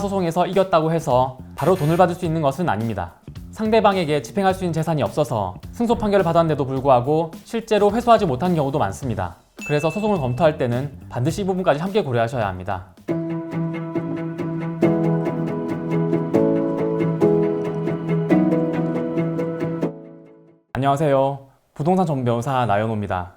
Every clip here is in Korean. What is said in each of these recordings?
민사소송에서 이겼다고 해서 바로 돈을 받을 수 있는 것은 아닙니다. 상대방에게 집행할 수 있는 재산이 없어서 승소 판결을 받았는데도 불구하고 실제로 회수하지 못한 경우도 많습니다. 그래서 소송을 검토할 때는 반드시 이 부분까지 함께 고려하셔야 합니다. 안녕하세요. 부동산 전문 변호사 나연호입니다.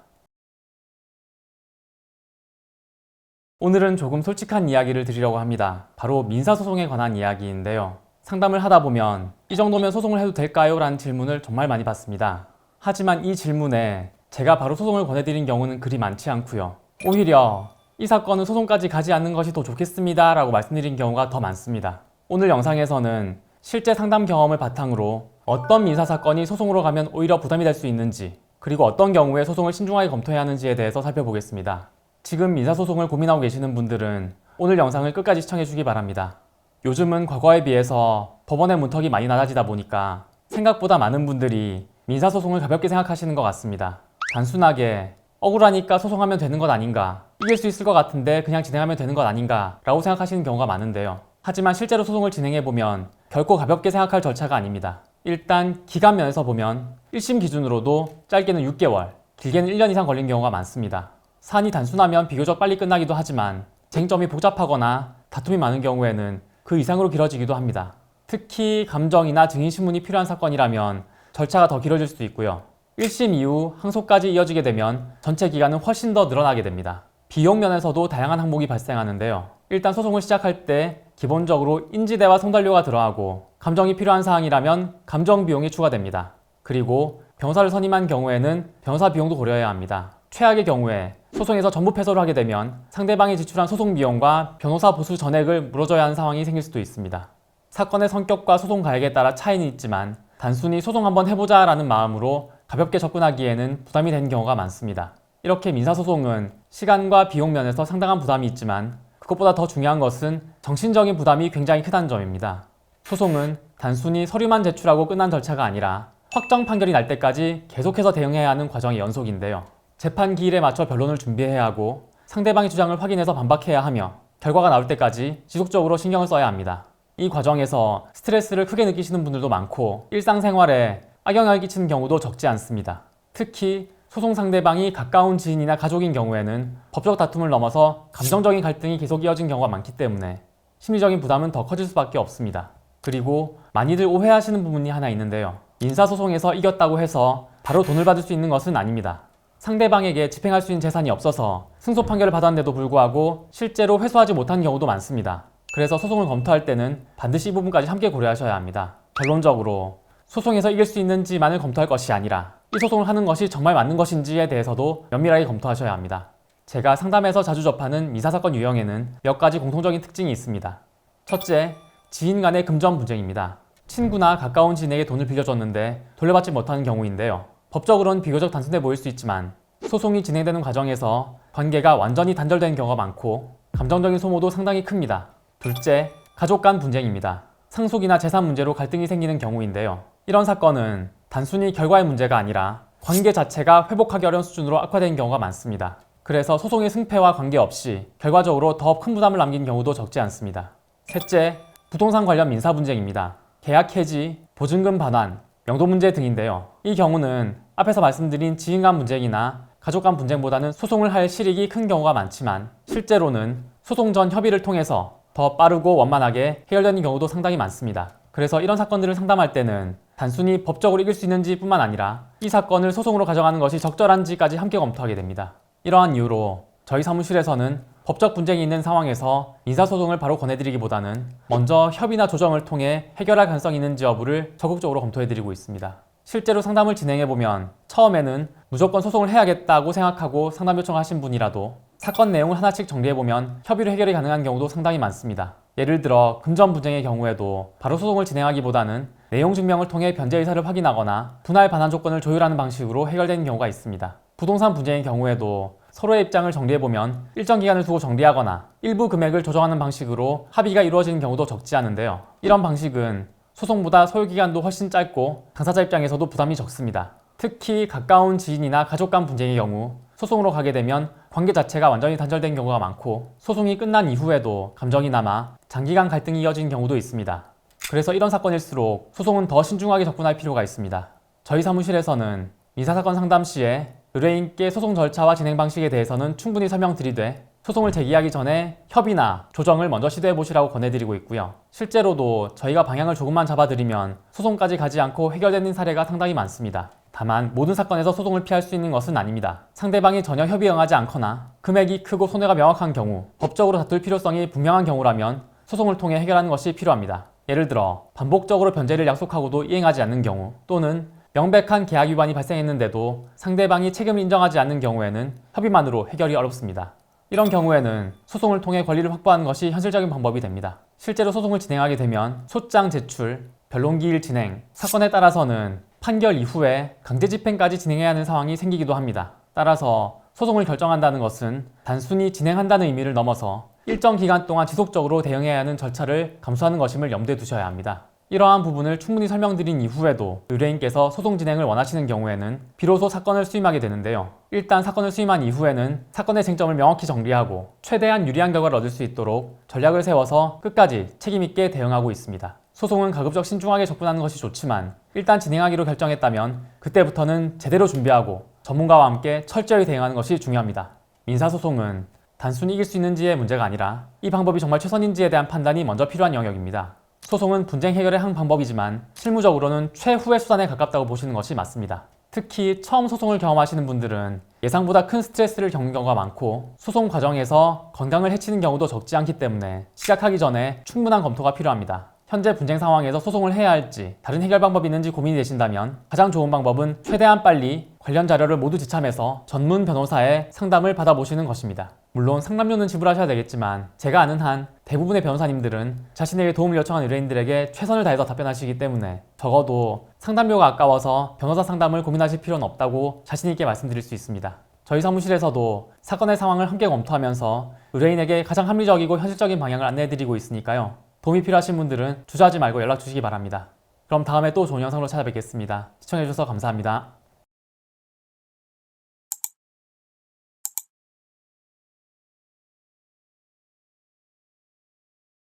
오늘은 조금 솔직한 이야기를 드리려고 합니다. 바로 민사소송에 관한 이야기인데요. 상담을 하다 보면 이 정도면 소송을 해도 될까요? 라는 질문을 정말 많이 받습니다. 하지만 이 질문에 제가 바로 소송을 권해드린 경우는 그리 많지 않고요. 오히려 이 사건은 소송까지 가지 않는 것이 더 좋겠습니다 라고 말씀드린 경우가 더 많습니다. 오늘 영상에서는 실제 상담 경험을 바탕으로 어떤 민사사건이 소송으로 가면 오히려 부담이 될 수 있는지, 그리고 어떤 경우에 소송을 신중하게 검토해야 하는지에 대해서 살펴보겠습니다. 지금 민사소송을 고민하고 계시는 분들은 오늘 영상을 끝까지 시청해주기 바랍니다. 요즘은 과거에 비해서 법원의 문턱이 많이 낮아지다 보니까 생각보다 많은 분들이 민사소송을 가볍게 생각하시는 것 같습니다. 단순하게 억울하니까 소송하면 되는 것 아닌가, 이길 수 있을 것 같은데 그냥 진행하면 되는 것 아닌가 라고 생각하시는 경우가 많은데요. 하지만 실제로 소송을 진행해보면 결코 가볍게 생각할 절차가 아닙니다. 일단 기간 면에서 보면 1심 기준으로도 짧게는 6개월, 길게는 1년 이상 걸린 경우가 많습니다. 사안이 단순하면 비교적 빨리 끝나기도 하지만 쟁점이 복잡하거나 다툼이 많은 경우에는 그 이상으로 길어지기도 합니다. 특히 감정이나 증인신문이 필요한 사건이라면 절차가 더 길어질 수도 있고요. 1심 이후 항소까지 이어지게 되면 전체 기간은 훨씬 더 늘어나게 됩니다. 비용 면에서도 다양한 항목이 발생하는데요. 일단 소송을 시작할 때 기본적으로 인지대와 송달료가 들어가고, 감정이 필요한 사항이라면 감정 비용이 추가됩니다. 그리고 변호사를 선임한 경우에는 변호사 비용도 고려해야 합니다. 최악의 경우에 소송에서 전부 패소를 하게 되면 상대방이 지출한 소송 비용과 변호사 보수 전액을 물어줘야 하는 상황이 생길 수도 있습니다. 사건의 성격과 소송 가액에 따라 차이는 있지만 단순히 소송 한번 해보자 라는 마음으로 가볍게 접근하기에는 부담이 되는 경우가 많습니다. 이렇게 민사소송은 시간과 비용 면에서 상당한 부담이 있지만 그것보다 더 중요한 것은 정신적인 부담이 굉장히 크다는 점입니다. 소송은 단순히 서류만 제출하고 끝난 절차가 아니라 확정 판결이 날 때까지 계속해서 대응해야 하는 과정의 연속인데요. 재판 기일에 맞춰 변론을 준비해야 하고 상대방의 주장을 확인해서 반박해야 하며 결과가 나올 때까지 지속적으로 신경을 써야 합니다. 이 과정에서 스트레스를 크게 느끼시는 분들도 많고 일상생활에 악영향을 끼치는 경우도 적지 않습니다. 특히 소송 상대방이 가까운 지인이나 가족인 경우에는 법적 다툼을 넘어서 감정적인 갈등이 계속 이어진 경우가 많기 때문에 심리적인 부담은 더 커질 수밖에 없습니다. 그리고 많이들 오해하시는 부분이 하나 있는데요. 민사소송에서 이겼다고 해서 바로 돈을 받을 수 있는 것은 아닙니다. 상대방에게 집행할 수 있는 재산이 없어서 승소 판결을 받았는데도 불구하고 실제로 회수하지 못한 경우도 많습니다. 그래서 소송을 검토할 때는 반드시 이 부분까지 함께 고려하셔야 합니다. 결론적으로 소송에서 이길 수 있는지만을 검토할 것이 아니라 이 소송을 하는 것이 정말 맞는 것인지에 대해서도 면밀하게 검토하셔야 합니다. 제가 상담에서 자주 접하는 민사사건 유형에는 몇 가지 공통적인 특징이 있습니다. 첫째, 지인 간의 금전 분쟁입니다. 친구나 가까운 지인에게 돈을 빌려줬는데 돌려받지 못하는 경우인데요. 법적으로는 비교적 단순해 보일 수 있지만 소송이 진행되는 과정에서 관계가 완전히 단절되는 경우가 많고 감정적인 소모도 상당히 큽니다. 둘째, 가족 간 분쟁입니다. 상속이나 재산 문제로 갈등이 생기는 경우인데요. 이런 사건은 단순히 결과의 문제가 아니라 관계 자체가 회복하기 어려운 수준으로 악화되는 경우가 많습니다. 그래서 소송의 승패와 관계없이 결과적으로 더 큰 부담을 남긴 경우도 적지 않습니다. 셋째, 부동산 관련 민사 분쟁입니다. 계약 해지, 보증금 반환, 명도 문제 등인데요. 이 경우는 앞에서 말씀드린 지인 간 분쟁이나 가족 간 분쟁보다는 소송을 할 실익이 큰 경우가 많지만 실제로는 소송 전 협의를 통해서 더 빠르고 원만하게 해결되는 경우도 상당히 많습니다. 그래서 이런 사건들을 상담할 때는 단순히 법적으로 이길 수 있는지 뿐만 아니라 이 사건을 소송으로 가져가는 것이 적절한지까지 함께 검토하게 됩니다. 이러한 이유로 저희 사무실에서는 법적 분쟁이 있는 상황에서 민사소송을 바로 권해드리기보다는 먼저 협의나 조정을 통해 해결할 가능성이 있는지 여부를 적극적으로 검토해드리고 있습니다. 실제로 상담을 진행해보면 처음에는 무조건 소송을 해야겠다고 생각하고 상담 요청하신 분이라도 사건 내용을 하나씩 정리해보면 협의로 해결이 가능한 경우도 상당히 많습니다. 예를 들어 금전 분쟁의 경우에도 바로 소송을 진행하기보다는 내용 증명을 통해 변제 의사를 확인하거나 분할 반환 조건을 조율하는 방식으로 해결되는 경우가 있습니다. 부동산 분쟁의 경우에도 서로의 입장을 정리해보면 일정 기간을 두고 정리하거나 일부 금액을 조정하는 방식으로 합의가 이루어지는 경우도 적지 않은데요. 이런 방식은 소송보다 소요기간도 훨씬 짧고 당사자 입장에서도 부담이 적습니다. 특히 가까운 지인이나 가족 간 분쟁의 경우 소송으로 가게 되면 관계 자체가 완전히 단절된 경우가 많고 소송이 끝난 이후에도 감정이 남아 장기간 갈등이 이어진 경우도 있습니다. 그래서 이런 사건일수록 소송은 더 신중하게 접근할 필요가 있습니다. 저희 사무실에서는 민사사건 상담 시에 의뢰인께 소송 절차와 진행 방식에 대해서는 충분히 설명드리되 소송을 제기하기 전에 협의나 조정을 먼저 시도해 보시라고 권해드리고 있고요. 실제로도 저희가 방향을 조금만 잡아드리면 소송까지 가지 않고 해결되는 사례가 상당히 많습니다. 다만 모든 사건에서 소송을 피할 수 있는 것은 아닙니다. 상대방이 전혀 협의에 응하지 않거나 금액이 크고 손해가 명확한 경우, 법적으로 다툴 필요성이 분명한 경우라면 소송을 통해 해결하는 것이 필요합니다. 예를 들어 반복적으로 변제를 약속하고도 이행하지 않는 경우, 또는 명백한 계약 위반이 발생했는데도 상대방이 책임을 인정하지 않는 경우에는 협의만으로 해결이 어렵습니다. 이런 경우에는 소송을 통해 권리를 확보하는 것이 현실적인 방법이 됩니다. 실제로 소송을 진행하게 되면 소장 제출, 변론기일 진행, 사건에 따라서는 판결 이후에 강제 집행까지 진행해야 하는 상황이 생기기도 합니다. 따라서 소송을 결정한다는 것은 단순히 진행한다는 의미를 넘어서 일정 기간 동안 지속적으로 대응해야 하는 절차를 감수하는 것임을 염두에 두셔야 합니다. 이러한 부분을 충분히 설명드린 이후에도 의뢰인께서 소송 진행을 원하시는 경우에는 비로소 사건을 수임하게 되는데요. 일단 사건을 수임한 이후에는 사건의 쟁점을 명확히 정리하고 최대한 유리한 결과를 얻을 수 있도록 전략을 세워서 끝까지 책임있게 대응하고 있습니다. 소송은 가급적 신중하게 접근하는 것이 좋지만 일단 진행하기로 결정했다면 그때부터는 제대로 준비하고 전문가와 함께 철저히 대응하는 것이 중요합니다. 민사소송은 단순히 이길 수 있는지의 문제가 아니라 이 방법이 정말 최선인지에 대한 판단이 먼저 필요한 영역입니다. 소송은 분쟁 해결의 한 방법이지만 실무적으로는 최후의 수단에 가깝다고 보시는 것이 맞습니다. 특히 처음 소송을 경험하시는 분들은 예상보다 큰 스트레스를 겪는 경우가 많고 소송 과정에서 건강을 해치는 경우도 적지 않기 때문에 시작하기 전에 충분한 검토가 필요합니다. 현재 분쟁 상황에서 소송을 해야 할지 다른 해결 방법이 있는지 고민이 되신다면 가장 좋은 방법은 최대한 빨리 관련 자료를 모두 지참해서 전문 변호사의 상담을 받아보시는 것입니다. 물론 상담료는 지불하셔야 되겠지만 제가 아는 한 대부분의 변호사님들은 자신에게 도움을 요청한 의뢰인들에게 최선을 다해서 답변하시기 때문에 적어도 상담료가 아까워서 변호사 상담을 고민하실 필요는 없다고 자신 있게 말씀드릴 수 있습니다. 저희 사무실에서도 사건의 상황을 함께 검토하면서 의뢰인에게 가장 합리적이고 현실적인 방향을 안내해드리고 있으니까요. 도움이 필요하신 분들은 주저하지 말고 연락 주시기 바랍니다. 그럼 다음에 또 좋은 영상으로 찾아뵙겠습니다. 시청해주셔서 감사합니다.